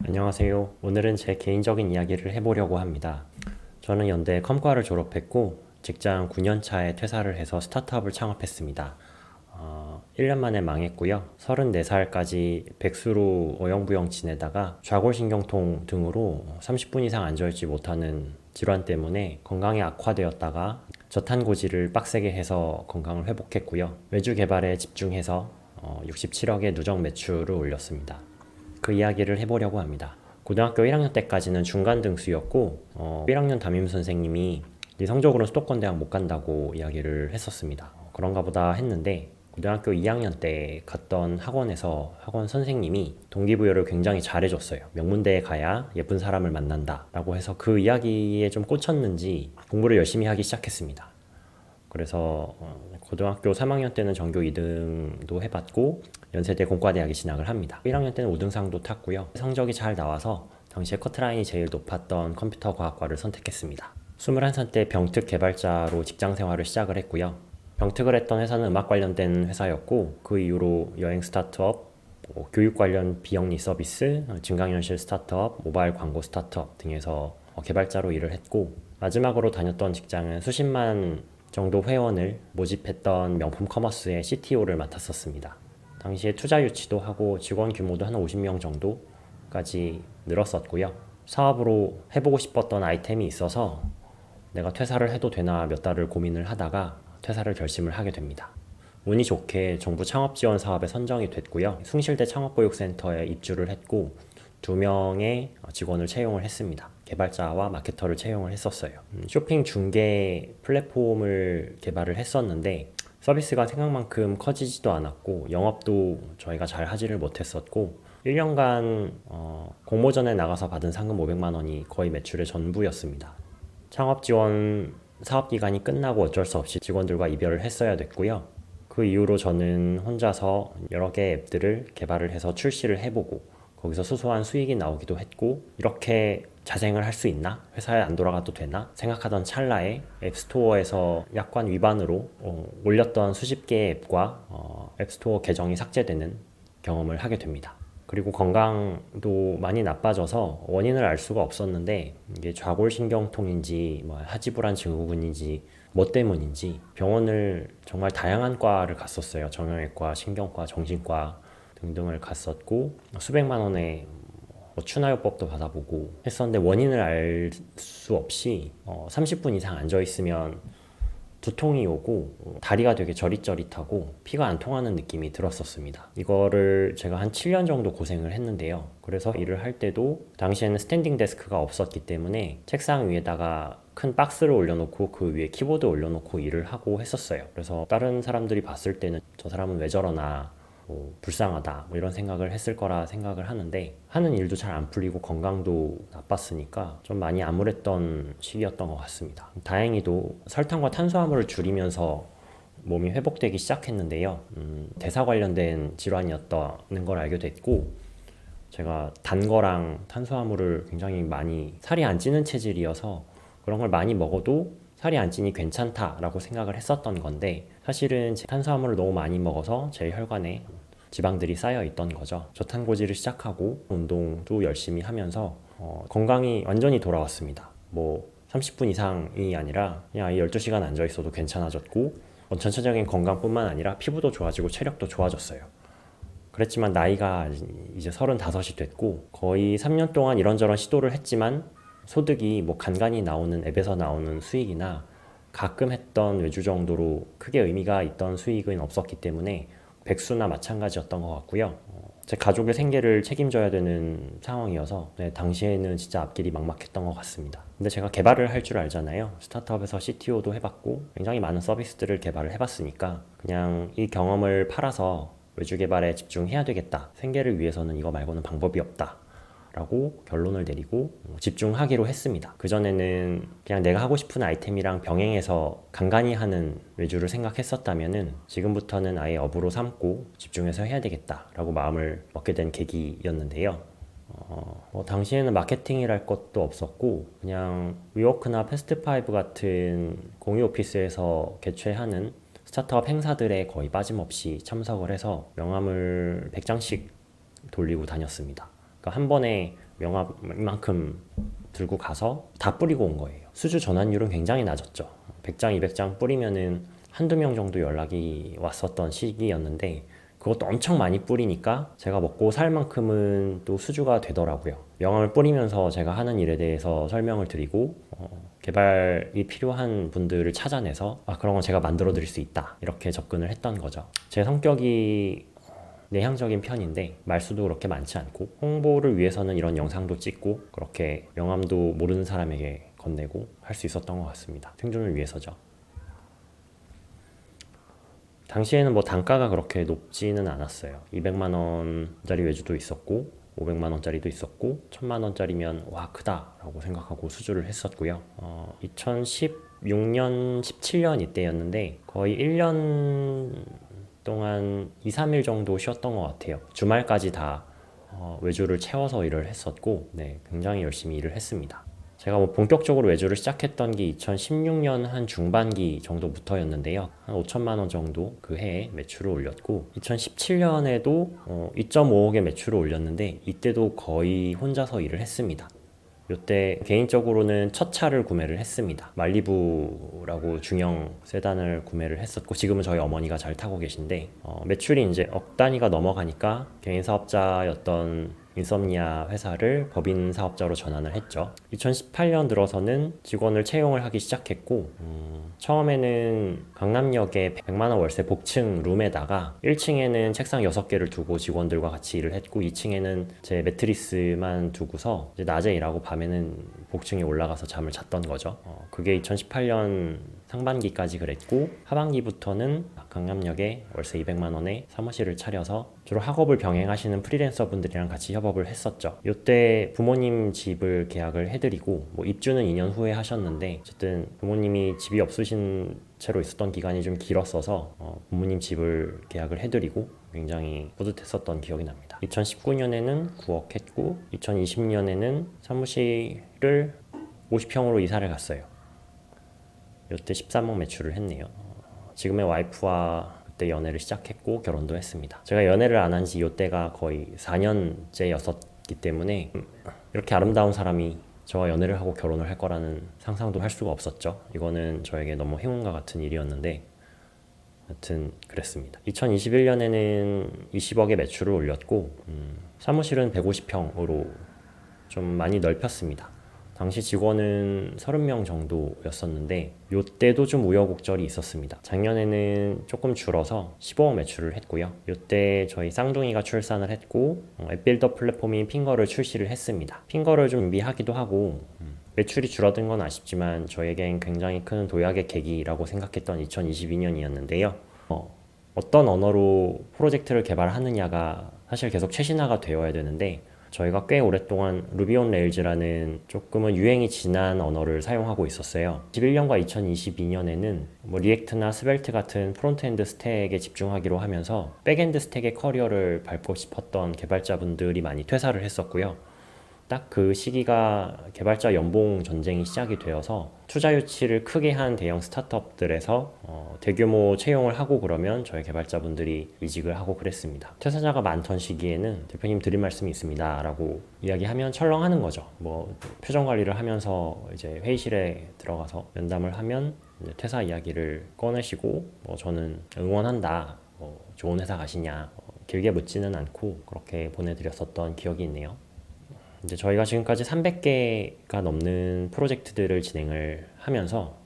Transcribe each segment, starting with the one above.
안녕하세요. 오늘은 제 개인적인 이야기를 해보려고 합니다. 저는 연대 컴과를 졸업했고 직장 9년 차에 퇴사를 해서 스타트업을 창업했습니다. 1년 만에 망했고요. 34살까지 백수로 어영부영 지내다가 좌골신경통 등으로 30분 이상 앉아있지 못하는 질환 때문에 건강이 악화되었다가 저탄고지를 빡세게 해서 건강을 회복했고요. 외주 개발에 집중해서 67억의 누적 매출을 올렸습니다. 그 이야기를 해보려고 합니다. 고등학교 1학년 때까지는 중간 등수였고 1학년 담임 선생님이 네 성적으로는 수도권 대학 못 간다고 이야기를 했었습니다. 그런가 보다 했는데 고등학교 2학년 때 갔던 학원에서 학원 선생님이 동기부여를 굉장히 잘해줬어요. 명문대에 가야 예쁜 사람을 만난다 라고 해서 그 이야기에 좀 꽂혔는지 공부를 열심히 하기 시작했습니다. 그래서 고등학교 3학년 때는 전교 2등도 해봤고 연세대 공과대학에 진학을 합니다. 1학년 때는 5등상도 탔고요. 성적이 잘 나와서 당시에 커트라인이 제일 높았던 컴퓨터과학과를 선택했습니다. 21살 때 병특 개발자로 직장 생활을 시작을 했고요. 병특을 했던 회사는 음악 관련된 회사였고 그 이후로 여행 스타트업, 교육 관련 비영리 서비스, 증강현실 스타트업, 모바일 광고 스타트업 등에서 개발자로 일을 했고 마지막으로 다녔던 직장은 수십만 정도 회원을 모집했던 명품 커머스의 CTO를 맡았었습니다. 당시에 투자 유치도 하고 직원 규모도 한 50명 정도까지 늘었었고요. 사업으로 해보고 싶었던 아이템이 있어서 내가 퇴사를 해도 되나 몇 달을 고민을 하다가 퇴사를 결심을 하게 됩니다. 운이 좋게 정부 창업 지원 사업에 선정이 됐고요. 숭실대 창업교육센터에 입주를 했고 2명의 직원을 채용을 했습니다. 개발자와 마케터를 채용을 했었어요. 쇼핑 중개 플랫폼을 개발을 했었는데 서비스가 생각만큼 커지지도 않았고 영업도 저희가 잘 하지를 못했었고 1년간 공모전에 나가서 받은 상금 500만 원이 거의 매출의 전부였습니다. 창업 지원 사업 기간이 끝나고 어쩔 수 없이 직원들과 이별을 했어야 됐고요. 그 이후로 저는 혼자서 여러 개의 앱들을 개발을 해서 출시를 해보고 거기서 소소한 수익이 나오기도 했고 이렇게 자생을 할 수 있나? 회사에 안 돌아가도 되나? 생각하던 찰나에 앱스토어에서 약관 위반으로 올렸던 수십 개의 앱과 앱스토어 계정이 삭제되는 경험을 하게 됩니다. 그리고 건강도 많이 나빠져서 원인을 알 수가 없었는데 이게 좌골신경통인지 하지불안 증후군인지 뭐 때문인지 병원을 정말 다양한 과를 갔었어요. 정형외과, 신경과, 정신과 등등을 갔었고 수백만 원의 추나요법도 받아보고 했었는데 원인을 알 수 없이 30분 이상 앉아있으면 두통이 오고 다리가 되게 저릿저릿하고 피가 안 통하는 느낌이 들었었습니다. 이거를 제가 한 7년 정도 고생을 했는데요. 그래서 일을 할 때도 당시에는 스탠딩 데스크가 없었기 때문에 책상 위에다가 큰 박스를 올려놓고 그 위에 키보드 올려놓고 일을 하고 했었어요. 그래서 다른 사람들이 봤을 때는 저 사람은 왜 저러나 불쌍하다 이런 생각을 했을 거라 생각을 하는데 하는 일도 잘 안 풀리고 건강도 나빴으니까 좀 많이 암울했던 시기였던 것 같습니다. 다행히도 설탕과 탄수화물을 줄이면서 몸이 회복되기 시작했는데요. 대사 관련된 질환이었다는 걸 알게 됐고 제가 단 거랑 탄수화물을 굉장히 많이 살이 안 찌는 체질이어서 그런 걸 많이 먹어도 살이 안 찌니 괜찮다라고 생각을 했었던 건데 사실은 탄수화물을 너무 많이 먹어서 제 혈관에 지방들이 쌓여 있던 거죠. 저탄고지를 시작하고 운동도 열심히 하면서 건강이 완전히 돌아왔습니다. 30분 이상이 아니라 그냥 12시간 앉아 있어도 괜찮아졌고 전체적인 건강뿐만 아니라 피부도 좋아지고 체력도 좋아졌어요. 그랬지만 나이가 이제 35이 됐고 거의 3년 동안 이런저런 시도를 했지만 소득이 간간히 나오는 앱에서 나오는 수익이나 가끔 했던 외주 정도로 크게 의미가 있던 수익은 없었기 때문에 백수나 마찬가지였던 것 같고요. 제 가족의 생계를 책임져야 되는 상황이어서 당시에는 진짜 앞길이 막막했던 것 같습니다. 근데 제가 개발을 할 줄 알잖아요. 스타트업에서 CTO도 해봤고 굉장히 많은 서비스들을 개발을 해봤으니까 그냥 이 경험을 팔아서 외주 개발에 집중해야 되겠다. 생계를 위해서는 이거 말고는 방법이 없다. 라고 결론을 내리고 집중하기로 했습니다. 그전에는 그냥 내가 하고 싶은 아이템이랑 병행해서 간간히 하는 외주를 생각했었다면은 지금부터는 아예 업으로 삼고 집중해서 해야 되겠다라고 마음을 먹게 된 계기였는데요. 당시에는 마케팅이랄 것도 없었고 그냥 위워크나 패스트5 같은 공유 오피스에서 개최하는 스타트업 행사들에 거의 빠짐없이 참석을 해서 명함을 100장씩 돌리고 다녔습니다. 한 번에 명함 이만큼 들고 가서 다 뿌리고 온 거예요. 수주 전환율은 굉장히 낮았죠. 100장, 200장 뿌리면은 한두 명 정도 연락이 왔었던 시기였는데 그것도 엄청 많이 뿌리니까 제가 먹고 살 만큼은 또 수주가 되더라고요. 명함을 뿌리면서 제가 하는 일에 대해서 설명을 드리고 개발이 필요한 분들을 찾아내서 그런 건 제가 만들어 드릴 수 있다 이렇게 접근을 했던 거죠. 제 성격이 내향적인 편인데 말수도 그렇게 많지 않고 홍보를 위해서는 이런 영상도 찍고 그렇게 명함도 모르는 사람에게 건네고 할 수 있었던 것 같습니다. 생존을 위해서죠. 당시에는 뭐 단가가 그렇게 높지는 않았어요. 200만 원짜리 외주도 있었고 500만 원짜리도 있었고 1000만 원짜리면 와 크다 라고 생각하고 수주를 했었고요. 2016년 17년 이때였는데 거의 1년 동안 2, 3일 정도 쉬었던 것 같아요. 주말까지 다 외주를 채워서 일을 했었고 네, 굉장히 열심히 일을 했습니다. 제가 뭐 본격적으로 외주를 시작했던 게 2016년 한 중반기 정도부터였는데요. 한 5천만 원 정도 그 해에 매출을 올렸고 2017년에도 2.5억의 매출을 올렸는데 이때도 거의 혼자서 일을 했습니다. 이때 개인적으로는 첫 차를 구매를 했습니다. 말리부라고 중형 세단을 구매를 했었고 지금은 저희 어머니가 잘 타고 계신데 매출이 이제 억 단위가 넘어가니까 개인 사업자였던 인썸니아 회사를 법인 사업자로 전환을 했죠. 2018년 들어서는 직원을 채용을 하기 시작했고 처음에는 강남역에 100만 원 월세 복층 룸에다가 1층에는 책상 6개를 두고 직원들과 같이 일을 했고 2층에는 제 매트리스만 두고서 이제 낮에 일하고 밤에는 복층에 올라가서 잠을 잤던 거죠. 그게 2018년 상반기까지 그랬고 하반기부터는 강남역에 월세 200만 원에 사무실을 차려서 주로 학업을 병행하시는 프리랜서 분들이랑 같이 협업을 했었죠. 이때 부모님 집을 계약을 해드리고 뭐 입주는 2년 후에 하셨는데 어쨌든 부모님이 집이 없으신 채로 있었던 기간이 좀 길었어서 부모님 집을 계약을 해드리고 굉장히 뿌듯했었던 기억이 납니다. 2019년에는 9억 했고 2020년에는 사무실을 50평으로 이사를 갔어요. 이때 13억 매출을 했네요. 지금의 와이프와 그때 연애를 시작했고 결혼도 했습니다. 제가 연애를 안 한 지 이때가 거의 4년째였었기 때문에 이렇게 아름다운 사람이 저와 연애를 하고 결혼을 할 거라는 상상도 할 수가 없었죠. 이거는 저에게 너무 행운과 같은 일이었는데 하여튼 그랬습니다. 2021년에는 20억의 매출을 올렸고 사무실은 150평으로 좀 많이 넓혔습니다. 당시 직원은 30명 정도였었는데 이때도 좀 우여곡절이 있었습니다. 작년에는 조금 줄어서 15억 매출을 했고요. 이때 저희 쌍둥이가 출산을 했고 앱빌더 플랫폼인 핑거를 출시를 했습니다. 핑거를 좀 준비하기도 하고 매출이 줄어든 건 아쉽지만 저에겐 굉장히 큰 도약의 계기라고 생각했던 2022년이었는데요. 어떤 언어로 프로젝트를 개발하느냐가 사실 계속 최신화가 되어야 되는데 저희가 꽤 오랫동안 루비 온 레일즈라는 조금은 유행이 지난 언어를 사용하고 있었어요. 2021년과 2022년에는 뭐 리액트나 스벨트 같은 프론트엔드 스택에 집중하기로 하면서 백엔드 스택의 커리어를 밟고 싶었던 개발자분들이 많이 퇴사를 했었고요. 딱 그 시기가 개발자 연봉 전쟁이 시작이 되어서 투자 유치를 크게 한 대형 스타트업들에서 대규모 채용을 하고 그러면 저희 개발자분들이 이직을 하고 그랬습니다. 퇴사자가 많던 시기에는 대표님 드릴 말씀이 있습니다 라고 이야기하면 철렁하는 거죠. 뭐 표정 관리를 하면서 이제 회의실에 들어가서 면담을 하면 이제 퇴사 이야기를 꺼내시고 저는 응원한다, 좋은 회사 가시냐, 길게 묻지는 않고 그렇게 보내드렸었던 기억이 있네요. 이제 저희가 지금까지 300개가 넘는 프로젝트들을 진행을 하면서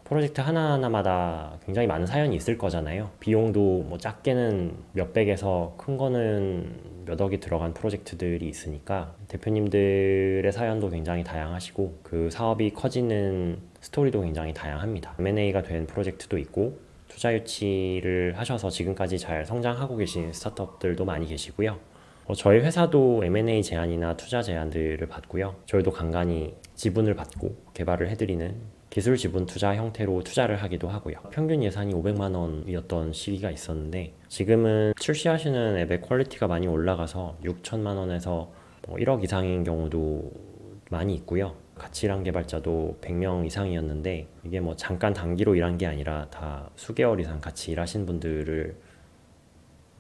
프로젝트 하나하나마다 굉장히 많은 사연이 있을 거잖아요. 비용도 뭐 작게는 몇백에서 큰 거는 몇 억이 들어간 프로젝트들이 있으니까 대표님들의 사연도 굉장히 다양하시고 그 사업이 커지는 스토리도 굉장히 다양합니다. M&A가 된 프로젝트도 있고 투자 유치를 하셔서 지금까지 잘 성장하고 계신 스타트업들도 많이 계시고요. 저희 회사도 M&A 제안이나 투자 제안들을 받고요. 저희도 간간히 지분을 받고 개발을 해드리는 기술 지분 투자 형태로 투자를 하기도 하고요. 평균 예산이 500만 원이었던 시기가 있었는데 지금은 출시하시는 앱의 퀄리티가 많이 올라가서 6천만 원에서 1억 이상인 경우도 많이 있고요. 같이 일한 개발자도 100명 이상이었는데 이게 뭐 잠깐 단기로 일한 게 아니라 다 수개월 이상 같이 일하신 분들을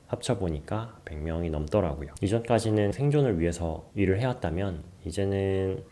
합쳐보니까 100명이 넘더라고요. 이전까지는 생존을 위해서 일을 해왔다면 이제는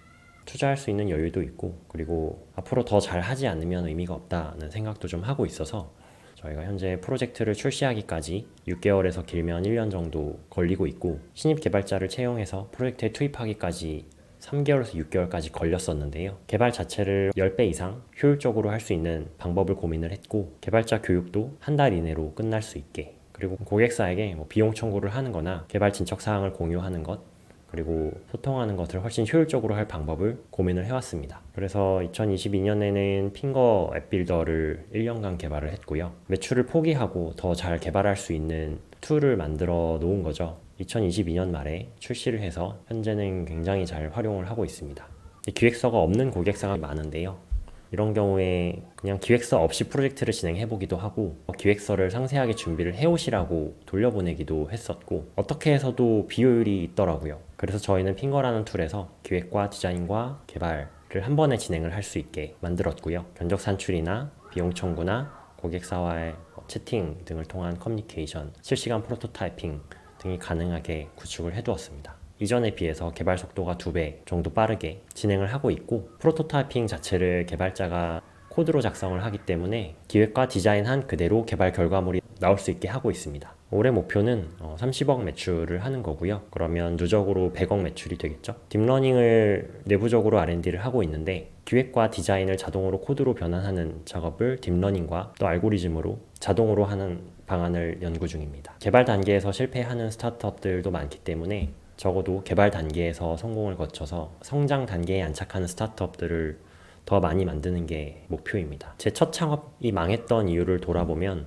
투자할 수 있는 여유도 있고, 그리고 앞으로 더 잘하지 않으면 의미가 없다는 생각도 좀 하고 있어서 저희가 현재 프로젝트를 출시하기까지 6개월에서 길면 1년 정도 걸리고 있고, 신입 개발자를 채용해서 프로젝트에 투입하기까지 3개월에서 6개월까지 걸렸었는데요. 개발 자체를 10배 이상 효율적으로 할 수 있는 방법을 고민을 했고, 개발자 교육도 한 달 이내로 끝날 수 있게, 그리고 고객사에게 비용 청구를 하는 거나 개발 진척 사항을 공유하는 것, 그리고 소통하는 것을 훨씬 효율적으로 할 방법을 고민을 해왔습니다. 그래서 2022년에는 핑거 앱 빌더를 1년간 개발을 했고요. 매출을 포기하고 더 잘 개발할 수 있는 툴을 만들어 놓은 거죠. 2022년 말에 출시를 해서 현재는 굉장히 잘 활용을 하고 있습니다. 기획서가 없는 고객사가 많은데요. 이런 경우에 그냥 기획서 없이 프로젝트를 진행해보기도 하고, 기획서를 상세하게 준비를 해오시라고 돌려보내기도 했었고, 어떻게 해서도 비효율이 있더라고요. 그래서 저희는 핑거라는 툴에서 기획과 디자인과 개발을 한 번에 진행을 할 수 있게 만들었고요. 견적 산출이나 비용 청구나 고객사와의 채팅 등을 통한 커뮤니케이션, 실시간 프로토타이핑 등이 가능하게 구축을 해두었습니다. 이전에 비해서 개발 속도가 2배 정도 빠르게 진행을 하고 있고, 프로토타이핑 자체를 개발자가 코드로 작성을 하기 때문에 기획과 디자인한 그대로 개발 결과물이 나올 수 있게 하고 있습니다. 올해 목표는 30억 매출을 하는 거고요. 그러면 누적으로 100억 매출이 되겠죠. 딥러닝을 내부적으로 R&D를 하고 있는데, 기획과 디자인을 자동으로 코드로 변환하는 작업을 딥러닝과 또 알고리즘으로 자동으로 하는 방안을 연구 중입니다. 개발 단계에서 실패하는 스타트업들도 많기 때문에 적어도 개발 단계에서 성공을 거쳐서 성장 단계에 안착하는 스타트업들을 더 많이 만드는 게 목표입니다. 제 첫 창업이 망했던 이유를 돌아보면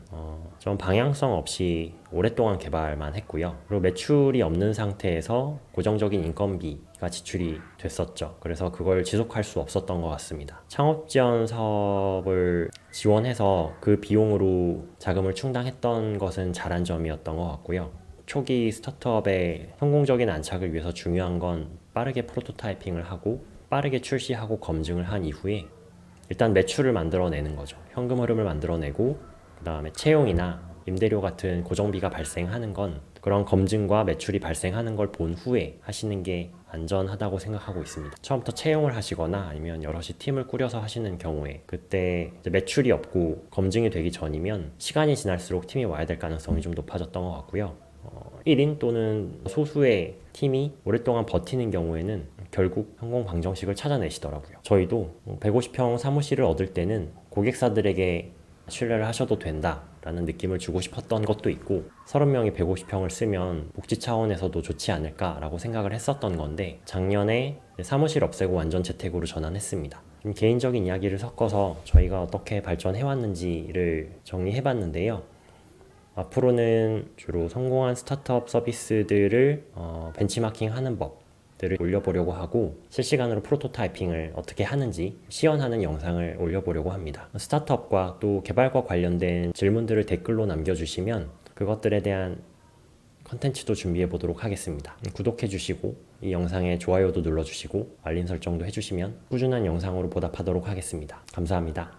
좀 방향성 없이 오랫동안 개발만 했고요. 그리고 매출이 없는 상태에서 고정적인 인건비가 지출이 됐었죠. 그래서 그걸 지속할 수 없었던 것 같습니다. 창업 지원 사업을 지원해서 그 비용으로 자금을 충당했던 것은 잘한 점이었던 것 같고요. 초기 스타트업의 성공적인 안착을 위해서 중요한 건 빠르게 프로토타이핑을 하고 빠르게 출시하고 검증을 한 이후에 일단 매출을 만들어내는 거죠. 현금 흐름을 만들어내고, 그 다음에 채용이나 임대료 같은 고정비가 발생하는 건 그런 검증과 매출이 발생하는 걸 본 후에 하시는 게 안전하다고 생각하고 있습니다. 처음부터 채용을 하시거나 아니면 여럿이 팀을 꾸려서 하시는 경우에 그때 이제 매출이 없고 검증이 되기 전이면 시간이 지날수록 팀이 와야 될 가능성이 좀 높아졌던 것 같고요. 1인 또는 소수의 팀이 오랫동안 버티는 경우에는 결국 성공 방정식을 찾아내시더라고요. 저희도 150평 사무실을 얻을 때는 고객사들에게 신뢰를 하셔도 된다 라는 느낌을 주고 싶었던 것도 있고, 30명이 150평을 쓰면 복지 차원에서도 좋지 않을까 라고 생각을 했었던 건데, 작년에 사무실 없애고 완전 재택으로 전환했습니다. 좀 개인적인 이야기를 섞어서 저희가 어떻게 발전해왔는지를 정리해봤는데요. 앞으로는 주로 성공한 스타트업 서비스들을 벤치마킹하는 법들을 올려보려고 하고, 실시간으로 프로토타이핑을 어떻게 하는지 시연하는 영상을 올려보려고 합니다. 스타트업과 또 개발과 관련된 질문들을 댓글로 남겨주시면 그것들에 대한 컨텐츠도 준비해 보도록 하겠습니다. 구독해 주시고 이 영상에 좋아요도 눌러주시고 알림 설정도 해주시면 꾸준한 영상으로 보답하도록 하겠습니다. 감사합니다.